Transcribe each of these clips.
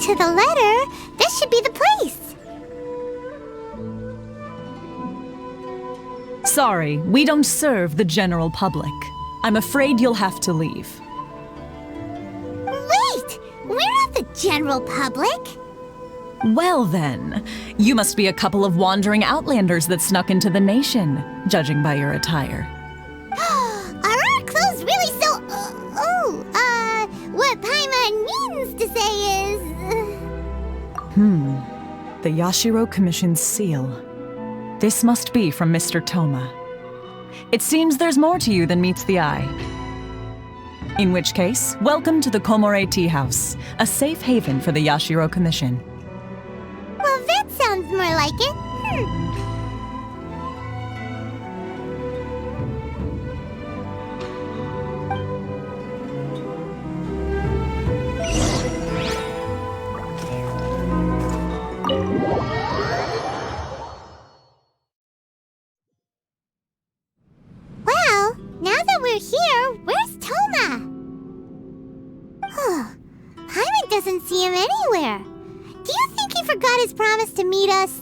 to the letter, this should be the place. Sorry, we don't serve the general public. I'm afraid you'll have to leave. Wait! We're not the general public. Well then, you must be a couple of wandering outlanders that snuck into the nation, judging by your attire. Are our clothes really so... what Paimon means to say is... The Yashiro Commission's seal. This must be from Mr. Toma. It seems there's more to you than meets the eye. In which case, welcome to the Komore Tea House, a safe haven for the Yashiro Commission. Well, that sounds more like it. Well, now that we're here, where's Toma? Paimon doesn't see him anywhere. Do you think he forgot his promise to meet us?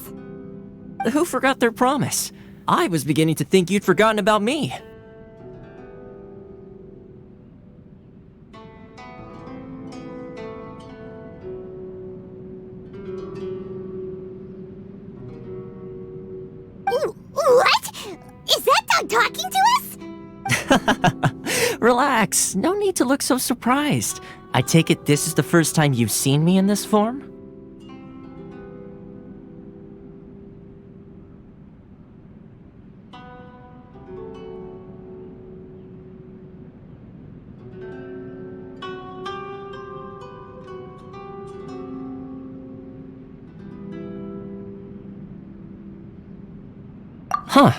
Who forgot their promise? I was beginning to think you'd forgotten about me. What? Is that dog talking to us? Relax, no need to look so surprised. I take it this is the first time you've seen me in this form? Huh.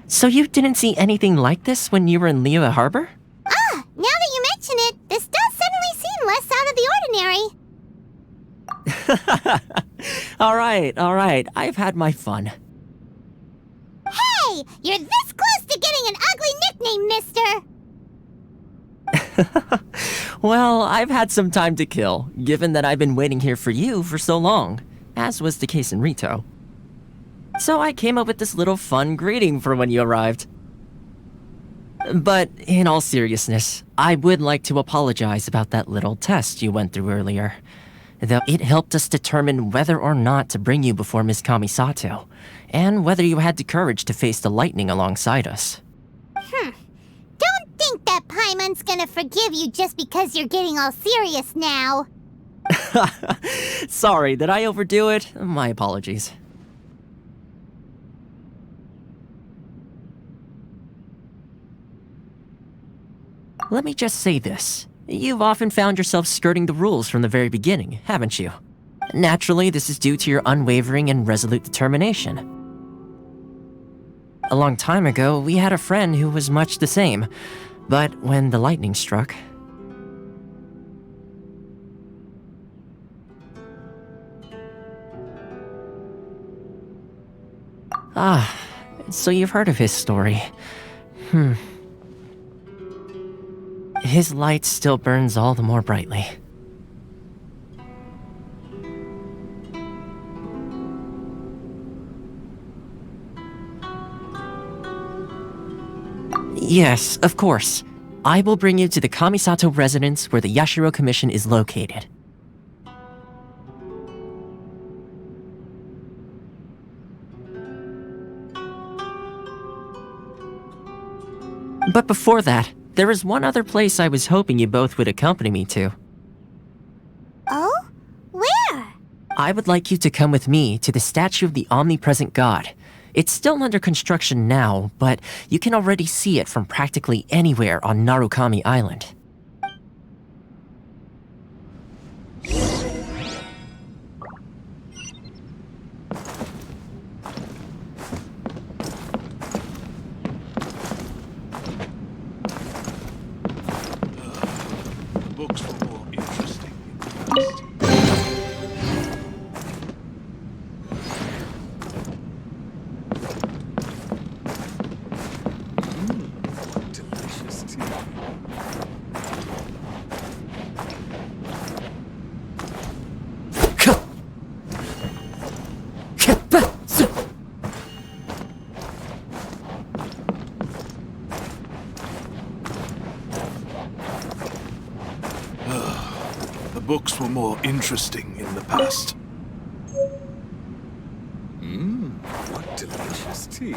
So you didn't see anything like this when you were in Liyue Harbor? Now that you mention it, this does suddenly seem less out of the ordinary. Alright, I've had my fun. Hey! You're this close to getting an ugly nickname, mister! Well, I've had some time to kill, given that I've been waiting here for you for so long, as was the case in Rito. So I came up with this little fun greeting for when you arrived. But in all seriousness, I would like to apologize about that little test you went through earlier. Though it helped us determine whether or not to bring you before Miss Kamisato, and whether you had the courage to face the lightning alongside us. Don't think that Paimon's gonna forgive you just because you're getting all serious now. Sorry, did I overdo it? My apologies. Let me just say this. You've often found yourself skirting the rules from the very beginning, haven't you? Naturally, this is due to your unwavering and resolute determination. A long time ago, we had a friend who was much the same, but when the lightning struck... so you've heard of his story. His light still burns all the more brightly. Yes, of course. I will bring you to the Kamisato residence where the Yashiro Commission is located. But before that, there is one other place I was hoping you both would accompany me to. Oh? Where? I would like you to come with me to the statue of the omnipresent god. It's still under construction now, but you can already see it from practically anywhere on Narukami Island. Books were more interesting. Delicious tea. books were more interesting in the past. What delicious tea.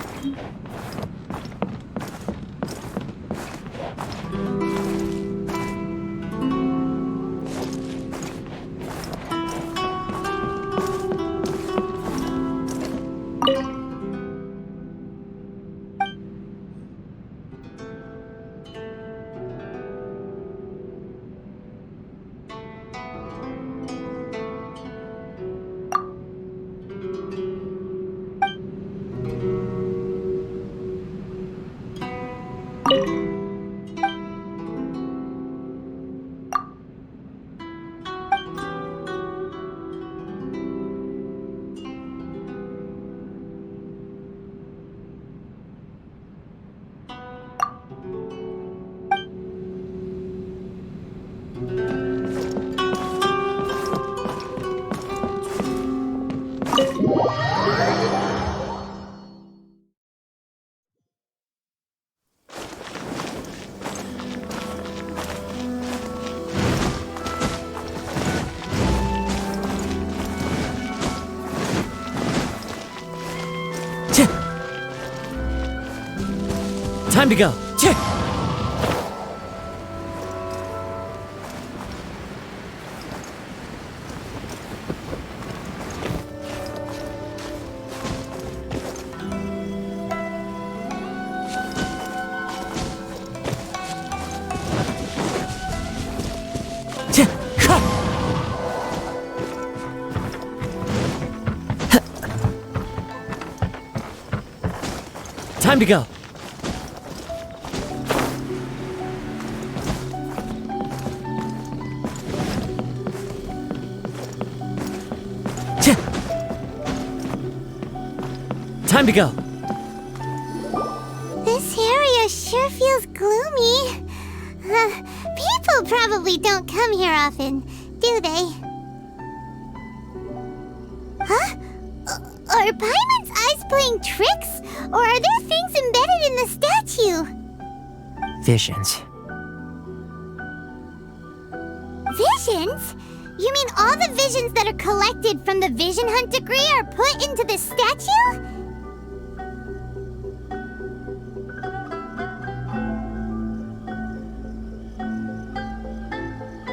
Time to go. Time to go. Time to go. This area sure feels gloomy. People probably don't come here often, do they? Huh? Are Paimon's eyes playing tricks? Or are there things embedded in the statue? Visions. Visions? You mean all the visions that are collected from the Vision Hunt degree are put into this statue?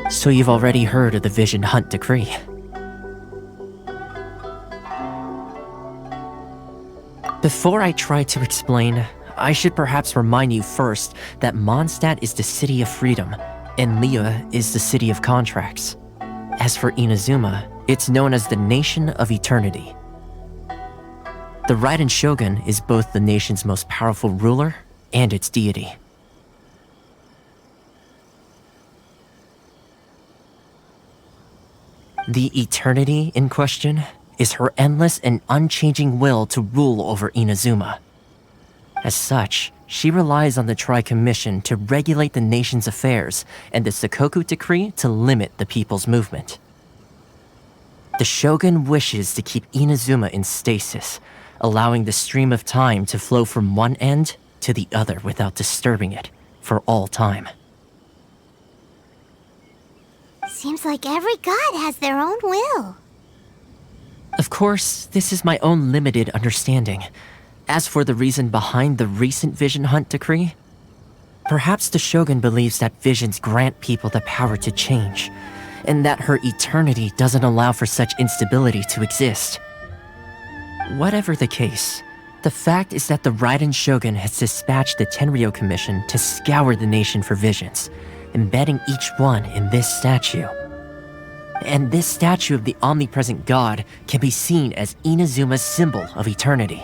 So you've already heard of the Vision Hunt decree. Before I try to explain, I should perhaps remind you first that Mondstadt is the city of freedom, and Liyue is the city of contracts. As for Inazuma, it's known as the Nation of Eternity. The Raiden Shogun is both the nation's most powerful ruler and its deity. The Eternity in question is her endless and unchanging will to rule over Inazuma. As such, she relies on the Tri-Commission to regulate the nation's affairs and the Sakoku Decree to limit the people's movement. The Shogun wishes to keep Inazuma in stasis, allowing the stream of time to flow from one end to the other without disturbing it for all time. Seems like every god has their own will. Of course, this is my own limited understanding. As for the reason behind the recent Vision Hunt decree, perhaps the Shogun believes that visions grant people the power to change, and that her eternity doesn't allow for such instability to exist. Whatever the case, the fact is that the Raiden Shogun has dispatched the Tenryou Commission to scour the nation for visions, embedding each one in this statue. And this statue of the omnipresent god can be seen as Inazuma's symbol of eternity.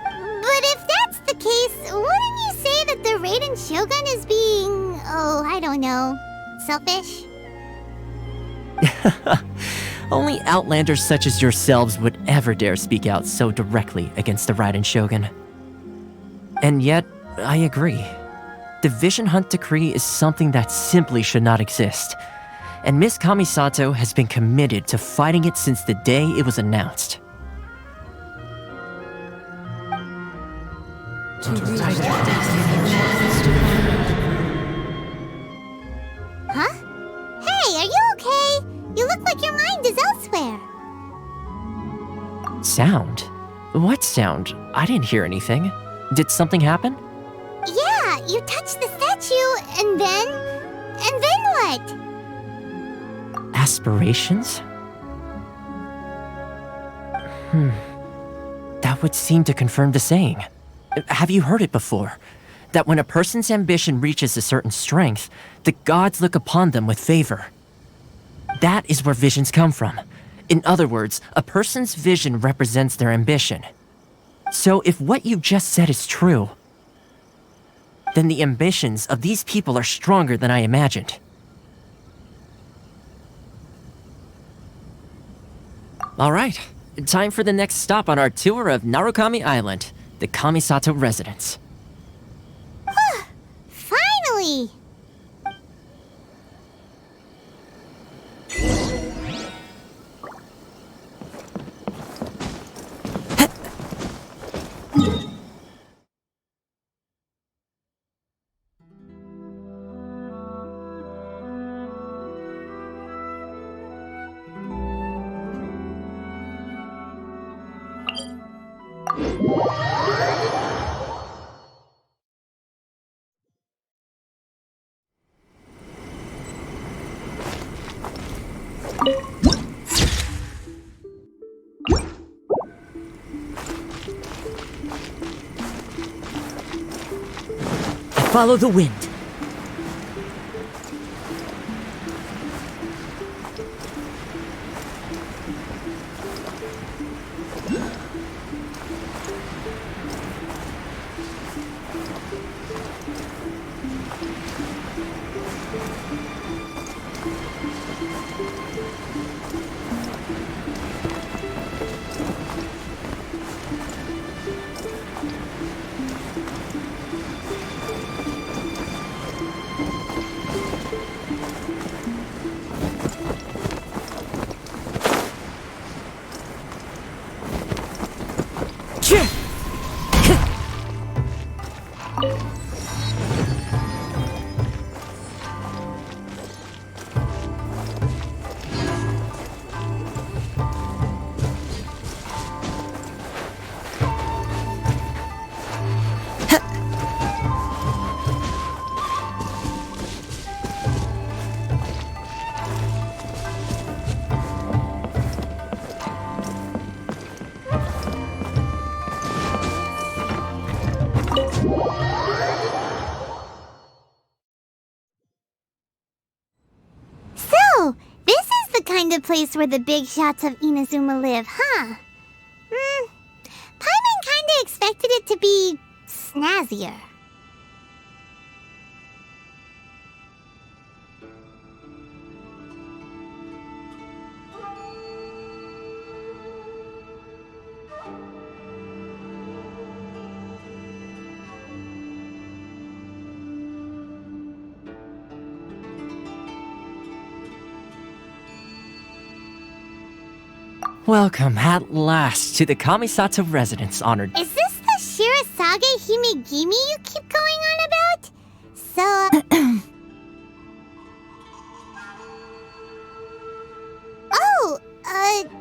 But if that's the case, wouldn't you say that the Raiden Shogun is being, I don't know, selfish? Only outlanders such as yourselves would ever dare speak out so directly against the Raiden Shogun. And yet, I agree. The Vision Hunt decree is something that simply should not exist, and Miss Kamisato has been committed to fighting it since the day it was announced. Huh? Hey, are you okay? You look like your mind is elsewhere. Sound? What sound? I didn't hear anything. Did something happen? Yeah, you touched the statue, and then what? Aspirations? That would seem to confirm the saying. Have you heard it before? That when a person's ambition reaches a certain strength, the gods look upon them with favor. That is where visions come from. In other words, a person's vision represents their ambition. So if what you just said is true, then the ambitions of these people are stronger than I imagined. All right, time for the next stop on our tour of Narukami Island, the Kamisato residence. Finally! Follow the wind. So, this is the kind of place where the big shots of Inazuma live, huh? Paimon kinda expected it to be snazzier. Welcome at last to the Kamisato residence, honored. Is this the Shirasage Himegimi you keep going on about? So,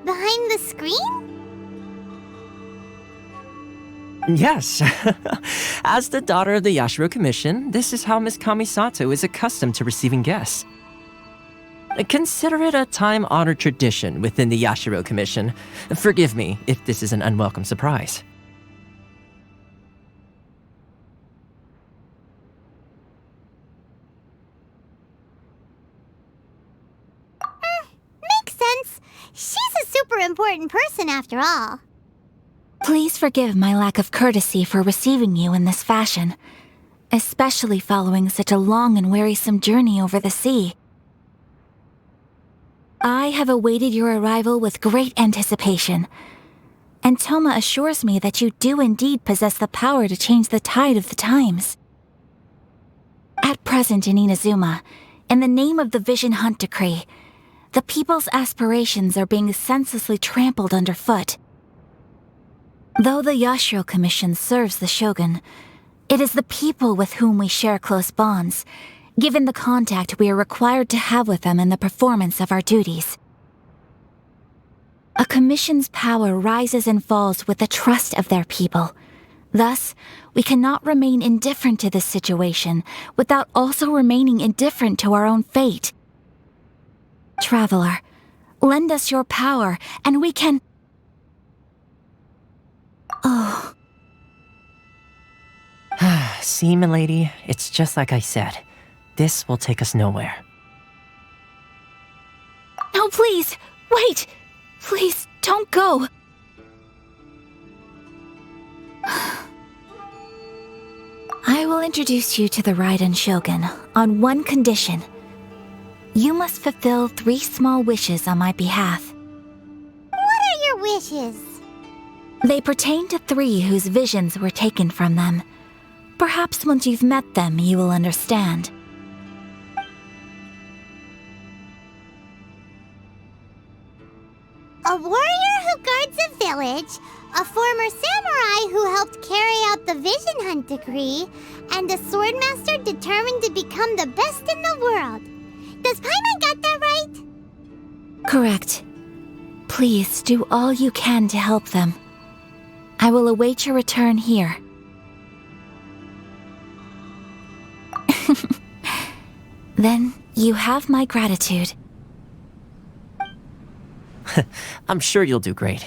behind the screen? Yes. As the daughter of the Yashiro Commission, this is how Miss Kamisato is accustomed to receiving guests. Consider it a time-honored tradition within the Yashiro Commission. Forgive me if this is an unwelcome surprise. Makes sense. She's a super important person after all. Please forgive my lack of courtesy for receiving you in this fashion, especially following such a long and wearisome journey over the sea. I have awaited your arrival with great anticipation, and Toma assures me that you do indeed possess the power to change the tide of the times. At present in Inazuma, in the name of the Vision Hunt Decree, the people's aspirations are being senselessly trampled underfoot. Though the Yashiro Commission serves the Shogun, it is the people with whom we share close bonds, given the contact we are required to have with them in the performance of our duties. A commission's power rises and falls with the trust of their people. Thus, we cannot remain indifferent to this situation without also remaining indifferent to our own fate. Traveler, lend us your power, and we can... Oh. See, milady, it's just like I said. This will take us nowhere. No, please! Wait! Please, don't go! I will introduce you to the Raiden Shogun on one condition. You must fulfill 3 small wishes on my behalf. What are your wishes? They pertain to 3 whose visions were taken from them. Perhaps once you've met them, you will understand. A warrior who guards a village, a former samurai who helped carry out the Vision Hunt decree, and a swordmaster determined to become the best in the world. Does Paimon got that right? Correct. Please do all you can to help them. I will await your return here. Then you have my gratitude. I'm sure you'll do great.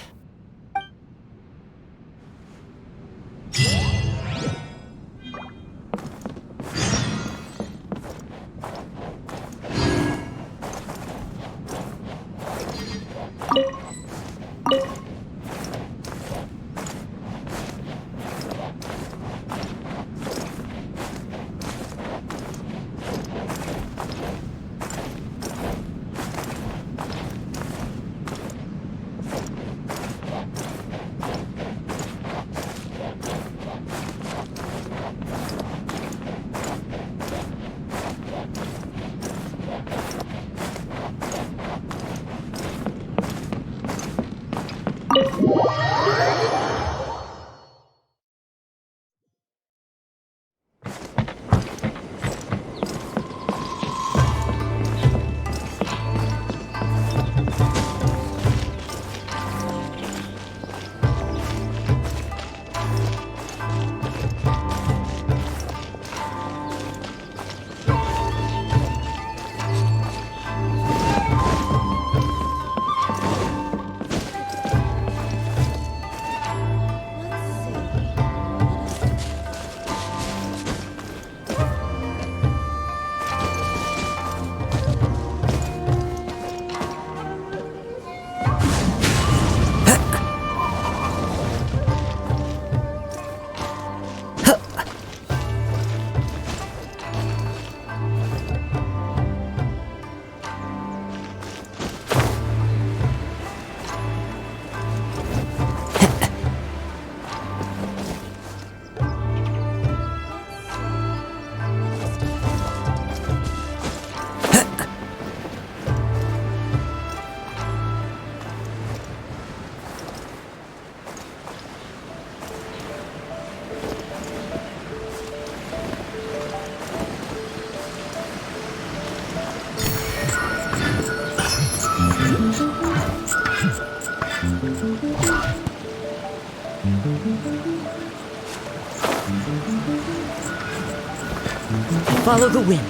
Follow the wind.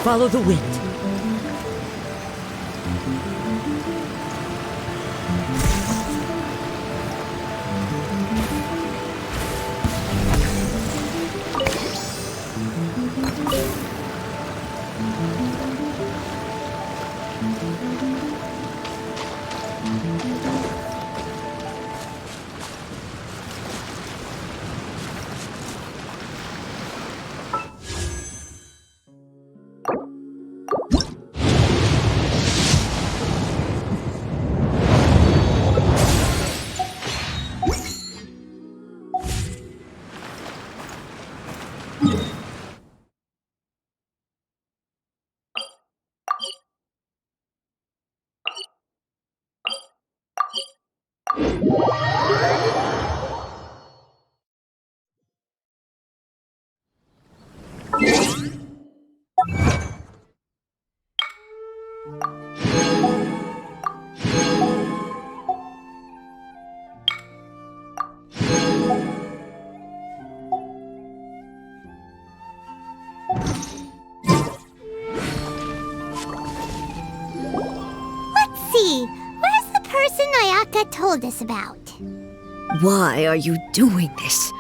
Follow the wind. Let's see. Where's the person Ayaka told us about? Why are you doing this?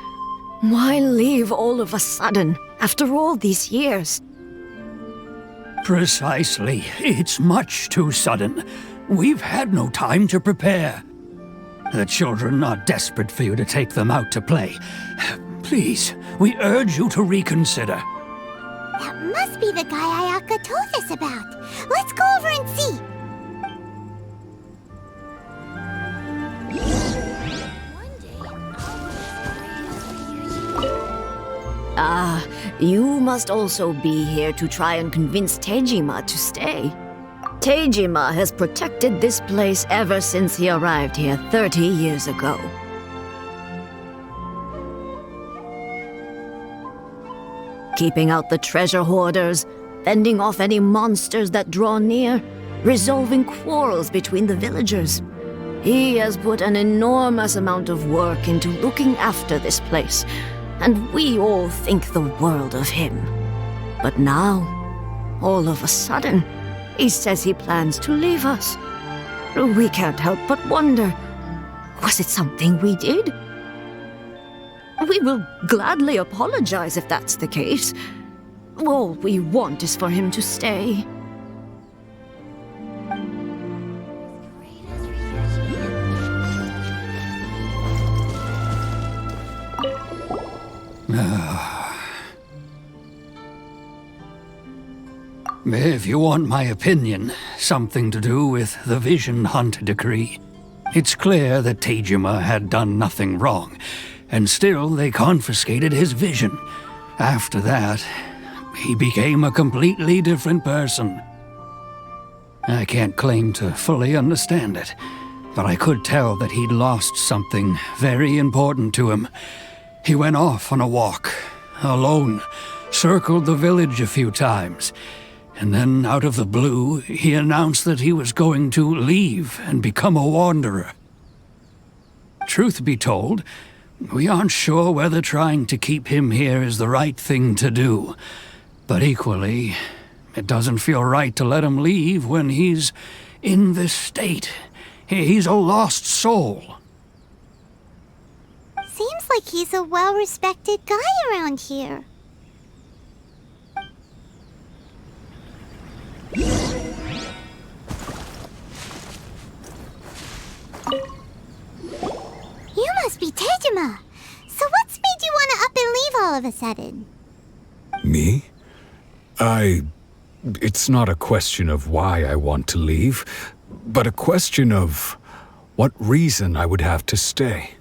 Why leave all of a sudden, after all these years? Precisely. It's much too sudden. We've had no time to prepare. The children are desperate for you to take them out to play. Please, we urge you to reconsider. That must be the guy Ayaka told us about. Let's go over and see. Ah, you must also be here to try and convince Tejima to stay. Tejima has protected this place ever since he arrived here 30 years ago. Keeping out the treasure hoarders, fending off any monsters that draw near, resolving quarrels between the villagers. He has put an enormous amount of work into looking after this place, and we all think the world of him. But now, all of a sudden, he says he plans to leave us. We can't help but wonder, was it something we did? We will gladly apologize if that's the case. All we want is for him to stay. If you want my opinion, something to do with the Vision Hunt decree. It's clear that Tejima had done nothing wrong, and still they confiscated his vision. After that, he became a completely different person. I can't claim to fully understand it, but I could tell that he'd lost something very important to him. He went off on a walk, alone, circled the village a few times, and then, out of the blue, he announced that he was going to leave and become a wanderer. Truth be told, we aren't sure whether trying to keep him here is the right thing to do. But equally, it doesn't feel right to let him leave when he's in this state. He's a lost soul. Seems like he's a well-respected guy around here. You must be Tejima. So what's made you want to up and leave all of a sudden? Me? It's not a question of why I want to leave, but a question of what reason I would have to stay.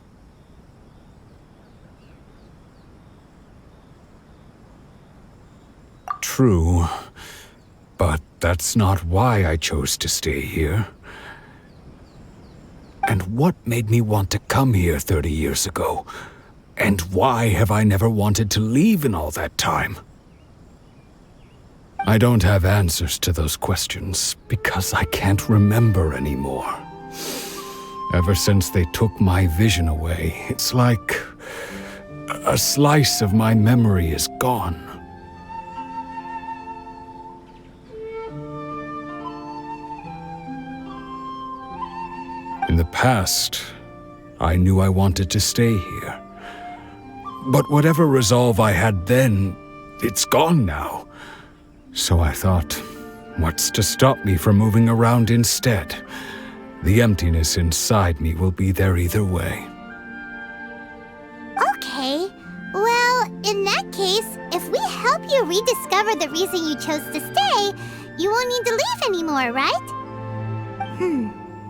True, but that's not why I chose to stay here. And what made me want to come here 30 years ago? And why have I never wanted to leave in all that time? I don't have answers to those questions because I can't remember anymore. Ever since they took my vision away, it's like a slice of my memory is gone. In the past, I knew I wanted to stay here. But whatever resolve I had then, it's gone now. So I thought, what's to stop me from moving around instead? The emptiness inside me will be there either way. Okay. Well, in that case, if we help you rediscover the reason you chose to stay, you won't need to leave anymore, right?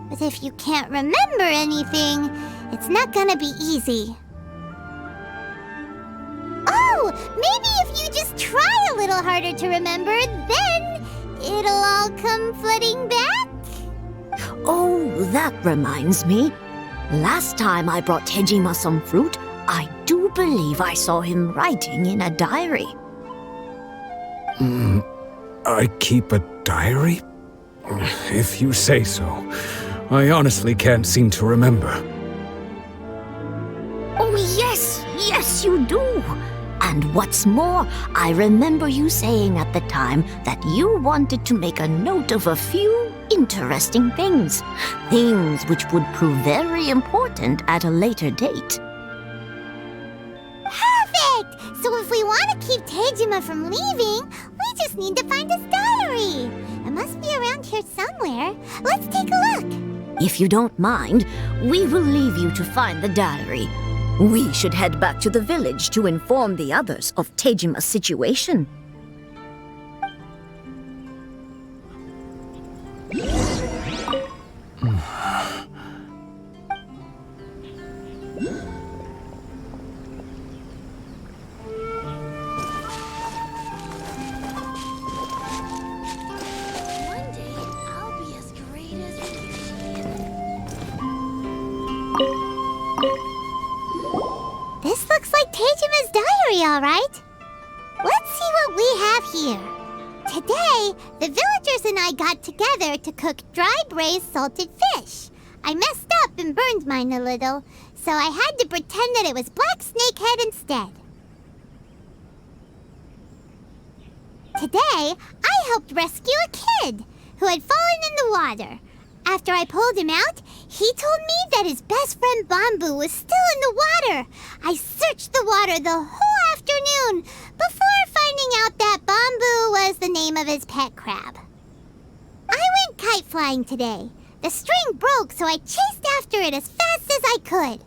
But if you can't remember anything, it's not gonna be easy. Oh, maybe if you just try a little harder to remember, then it'll all come flooding back? Oh, that reminds me. Last time I brought Tejima some fruit, I do believe I saw him writing in a diary. I keep a diary? If you say so. I honestly can't seem to remember. Oh, yes, you do. And what's more, I remember you saying at the time that you wanted to make a note of a few interesting things. Things which would prove very important at a later date. Perfect! So if we want to keep Tejima from leaving, we just need to find his diary. It must be around here somewhere. Let's take a look. If you don't mind, we will leave you to find the diary. We should head back to the village to inform the others of Tejima's situation. One day, I'll be as great as This looks like Tejima's diary, all right. Let's see what we have here. Today, the villagers and I got together to cook dry braised salted fish. I messed up and burned mine a little, so I had to pretend that it was black snakehead instead. Today, I helped rescue a kid who had fallen in the water. After I pulled him out, he told me that his best friend Bamboo was still in the water. I searched the water the whole afternoon before finding out that Bamboo was the name of his pet crab. I went kite flying today. The string broke, so I chased after it as fast as I could.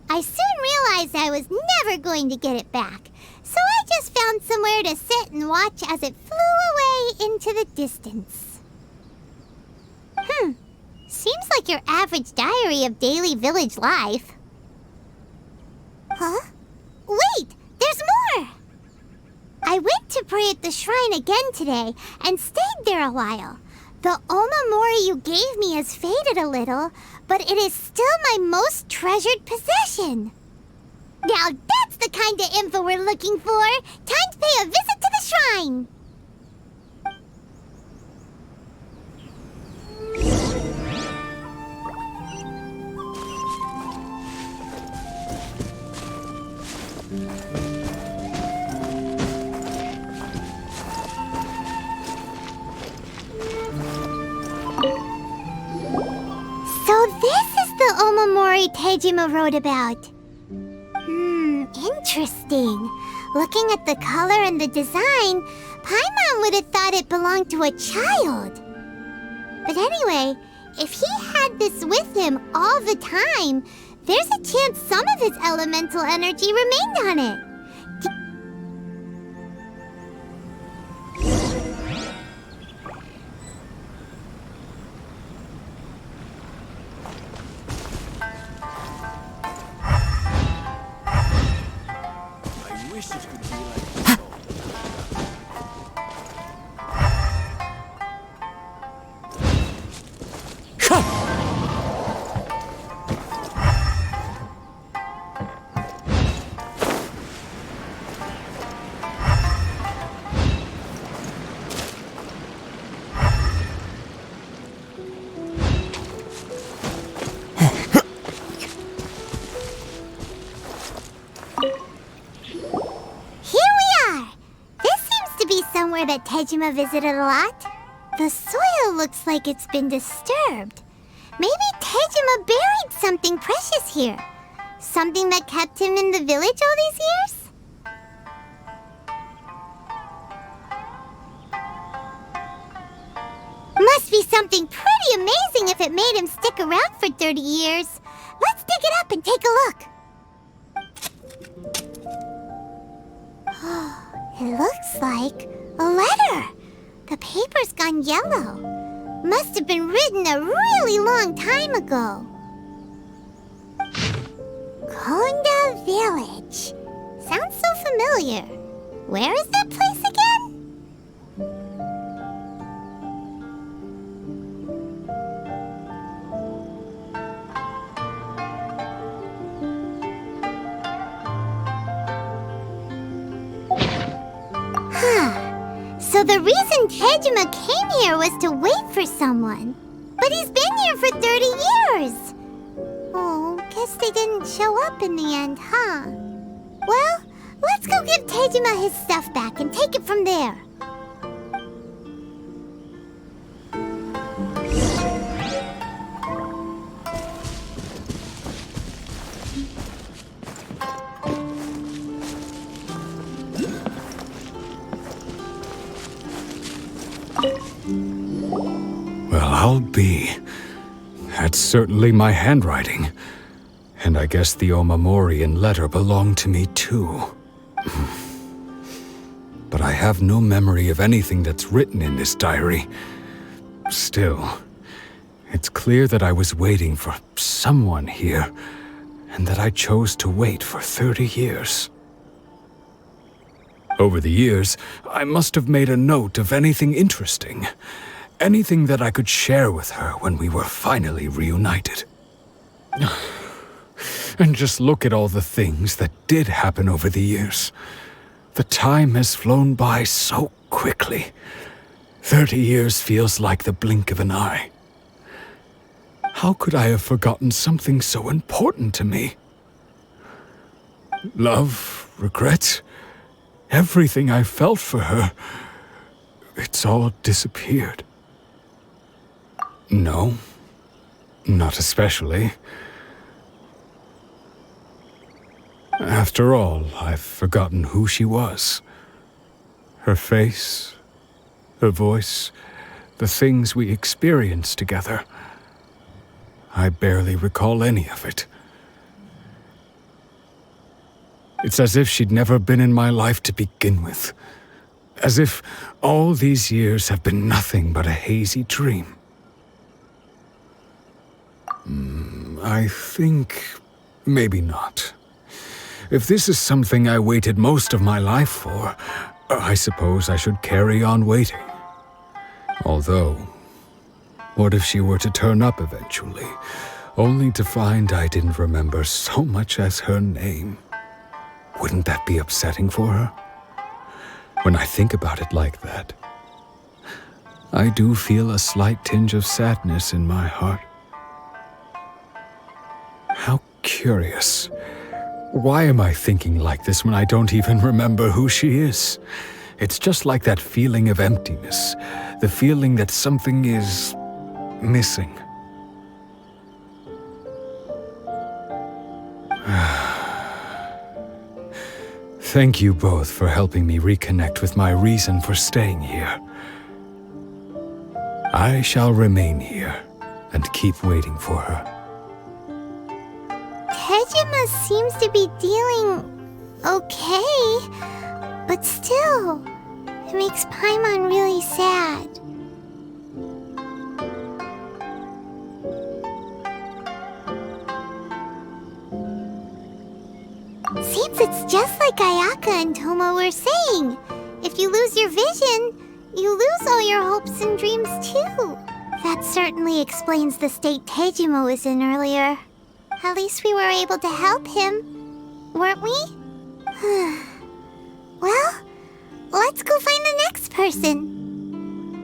I soon realized I was never going to get it back, so I just found somewhere to sit and watch as it flew away into the distance. Seems like your average diary of daily village life. Huh? Wait! There's more! I went to pray at the shrine again today and stayed there a while. The omamori you gave me has faded a little, but it is still my most treasured possession. Now that's the kind of info we're looking for! Time to pay a visit to the shrine! So this is the omamori Tejima wrote about. Interesting. Looking at the color and the design, Paimon would have thought it belonged to a child. But anyway, if he had this with him all the time, there's a chance some of his elemental energy remained on it. I wish it could be like Somewhere that Tejima visited a lot. The soil looks like it's been disturbed. Maybe Tejima buried something precious here. Something that kept him in the village all these years? Must be something pretty amazing if it made him stick around for 30 years. Let's dig it up and take a look. It looks like a letter. The paper's gone yellow. Must have been written a really long time ago. Konda Village. Sounds so familiar. Where is that place again? So So the reason Tejima came here was to wait for someone. But he's been here for 30 years. Oh, guess they didn't show up in the end, huh? Well, let's go give Tejima his stuff back and take it from there. Well, I'll be. That's certainly my handwriting. And I guess the Omamorian letter belonged to me too. But I have no memory of anything that's written in this diary. Still, it's clear that I was waiting for someone here, and that I chose to wait for 30 years. Over the years, I must have made a note of anything interesting. Anything that I could share with her when we were finally reunited. And just look at all the things that did happen over the years. The time has flown by so quickly. 30 years feels like the blink of an eye. How could I have forgotten something so important to me? Love, regret, everything I felt for her, it's all disappeared. No, not especially. After all, I've forgotten who she was. Her face, her voice, the things we experienced together. I barely recall any of it. It's as if she'd never been in my life to begin with. As if all these years have been nothing but a hazy dream. I think maybe not. If this is something I waited most of my life for, I suppose I should carry on waiting. Although, what if she were to turn up eventually, only to find I didn't remember so much as her name? Wouldn't that be upsetting for her? When I think about it like that, I do feel a slight tinge of sadness in my heart. How curious. Why am I thinking like this when I don't even remember who she is? It's just like that feeling of emptiness, the feeling that something is missing. Thank you both for helping me reconnect with my reason for staying here. I shall remain here and keep waiting for her. Tejima seems to be dealing okay, but still, it makes Paimon really sad. Seems it's just like Ayaka and Toma were saying. If you lose your vision, you lose all your hopes and dreams too. That certainly explains the state Tejima was in earlier. At least we were able to help him, weren't we? Well, let's go find the next person.